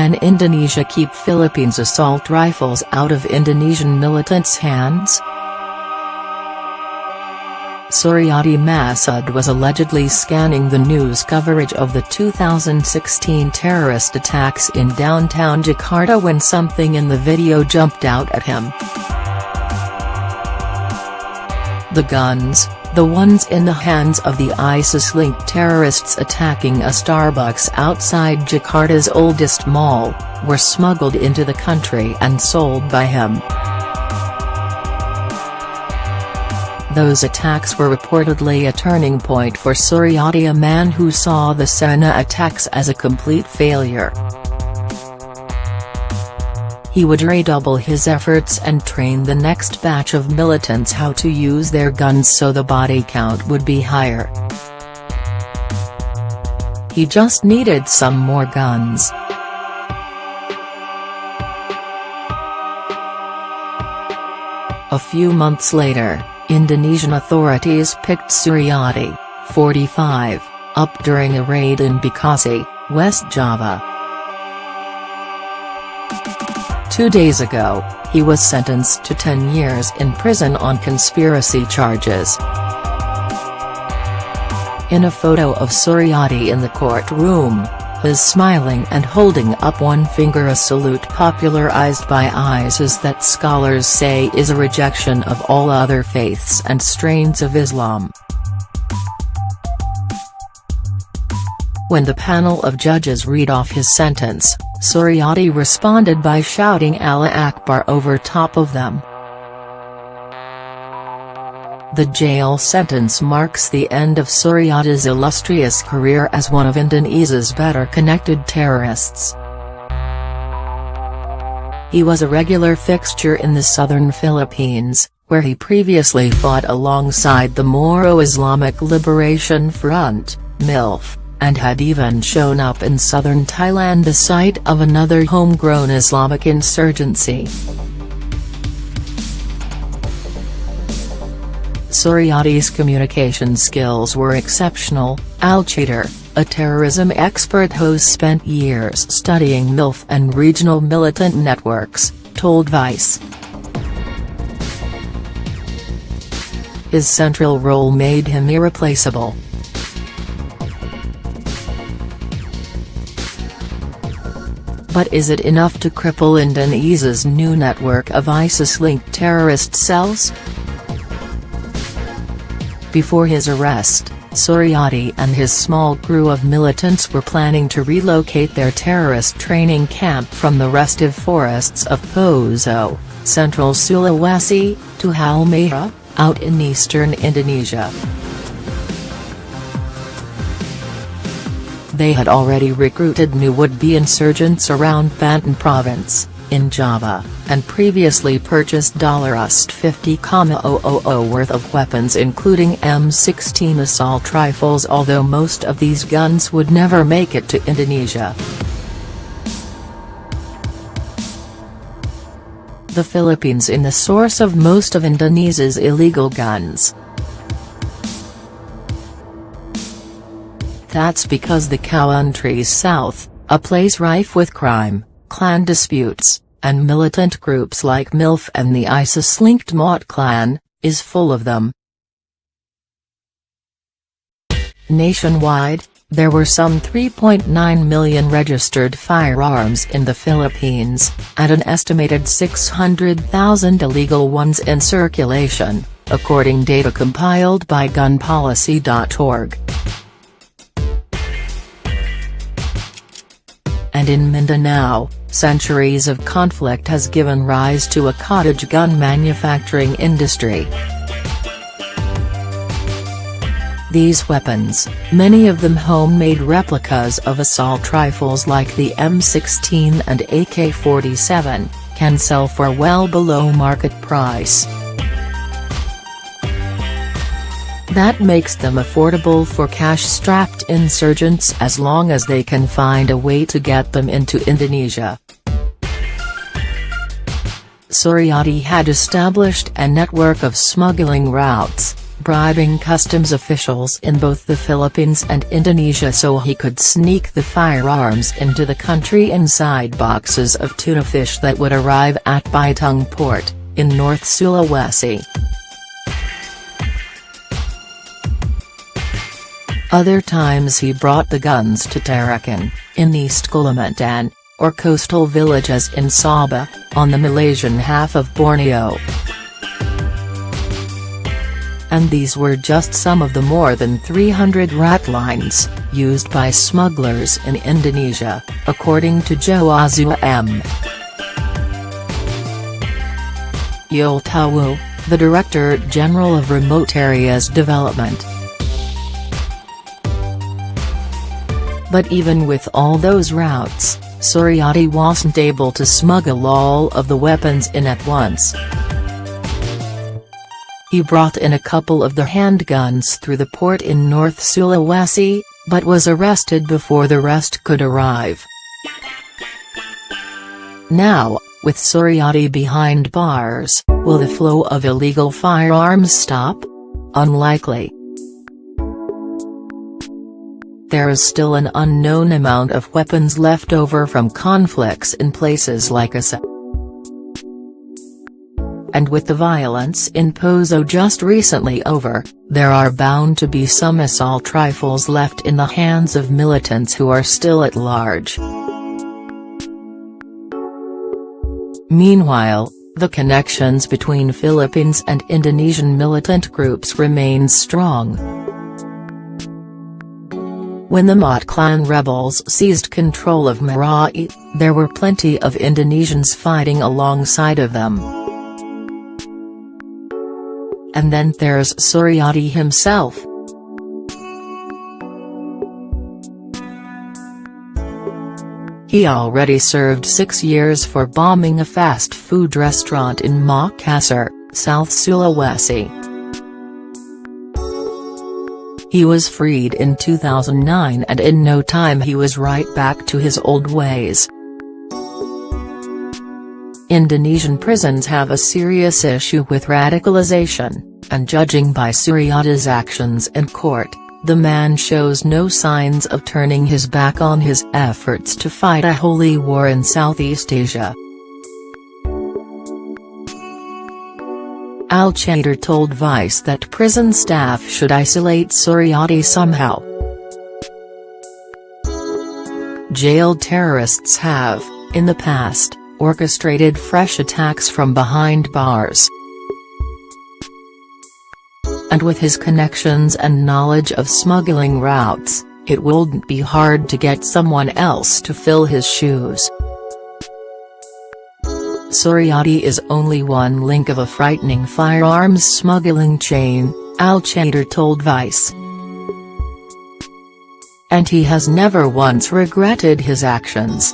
Can Indonesia keep Philippines' assault rifles out of Indonesian militants' hands? Suryadi Masud was allegedly scanning the news coverage of the 2016 terrorist attacks in downtown Jakarta when something in the video jumped out at him. The guns, the ones in the hands of the ISIS-linked terrorists attacking a Starbucks outside Jakarta's oldest mall, were smuggled into the country and sold by him. Those attacks were reportedly a turning point for Suryadi, a man who saw the Sana attacks as a complete failure. He would redouble his efforts and train the next batch of militants how to use their guns so the body count would be higher. He just needed some more guns. A few months later, Indonesian authorities picked Suryadi, 45, up during a raid in Bekasi, West Java. 2 days ago, he was sentenced to 10 years in prison on conspiracy charges. In a photo of Suryadi in the courtroom, he's smiling and holding up one finger, a salute popularized by ISIS that scholars say is a rejection of all other faiths and strains of Islam. When the panel of judges read off his sentence, Suryadi responded by shouting Allah Akbar over top of them. The jail sentence marks the end of Suryadi's illustrious career as one of Indonesia's better-connected terrorists. He was a regular fixture in the southern Philippines, where he previously fought alongside the Moro Islamic Liberation Front, MILF, and had even shown up in southern Thailand, the site of another homegrown Islamic insurgency. Suryadi's communication skills were exceptional. Al-Chater, a terrorism expert who spent years studying MILF and regional militant networks, told Vice. His central role made him irreplaceable. But is it enough to cripple Indonesia's new network of ISIS-linked terrorist cells? Before his arrest, Suryadi and his small crew of militants were planning to relocate their terrorist training camp from the restive forests of Poso, central Sulawesi, to Halmahera, out in eastern Indonesia. They had already recruited new would-be insurgents around Banten province, in Java, and previously purchased $50,000 worth of weapons including M16 assault rifles, although most of these guns would never make it to Indonesia. The Philippines is the source of most of Indonesia's illegal guns. That's because the country's south, a place rife with crime, clan disputes, and militant groups like MILF and the ISIS-linked Maut clan, is full of them. Nationwide, there were some 3.9 million registered firearms in the Philippines, and an estimated 600,000 illegal ones in circulation, according to data compiled by gunpolicy.org. And in Mindanao, centuries of conflict has given rise to a cottage gun manufacturing industry. These weapons, many of them homemade replicas of assault rifles like the M16 and AK-47, can sell for well below market price. That makes them affordable for cash-strapped insurgents as long as they can find a way to get them into Indonesia. Suryadi had established a network of smuggling routes, bribing customs officials in both the Philippines and Indonesia so he could sneak the firearms into the country inside boxes of tuna fish that would arrive at Bitung Port, in North Sulawesi. Other times he brought the guns to Tarakan, in East Kalimantan, or coastal villages in Sabah, on the Malaysian half of Borneo. And these were just some of the more than 300 ratlines used by smugglers in Indonesia, according to Joazua M. Yultawu, the Director General of Remote Areas Development. But even with all those routes, Suryadi wasn't able to smuggle all of the weapons in at once. He brought in a couple of the handguns through the port in North Sulawesi, but was arrested before the rest could arrive. Now, with Suryadi behind bars, will the flow of illegal firearms stop? Unlikely. There is still an unknown amount of weapons left over from conflicts in places like Aceh. And with the violence in Poso just recently over, there are bound to be some assault rifles left in the hands of militants who are still at large. Meanwhile, the connections between Philippines and Indonesian militant groups remain strong. When the Mot clan rebels seized control of Marawi, there were plenty of Indonesians fighting alongside of them. And then there's Suryadi himself. He already served 6 years for bombing a fast food restaurant in Makassar, South Sulawesi. He was freed in 2009 and in no time he was right back to his old ways. Indonesian prisons have a serious issue with radicalization, and judging by Suryadi's actions in court, the man shows no signs of turning his back on his efforts to fight a holy war in Southeast Asia. Al-Chater told Vice that prison staff should isolate Suryadi somehow. Jailed terrorists have, in the past, orchestrated fresh attacks from behind bars. And with his connections and knowledge of smuggling routes, it wouldn't be hard to get someone else to fill his shoes. Suryadi is only one link of a frightening firearms smuggling chain, Al-Chater told Vice. And he has never once regretted his actions.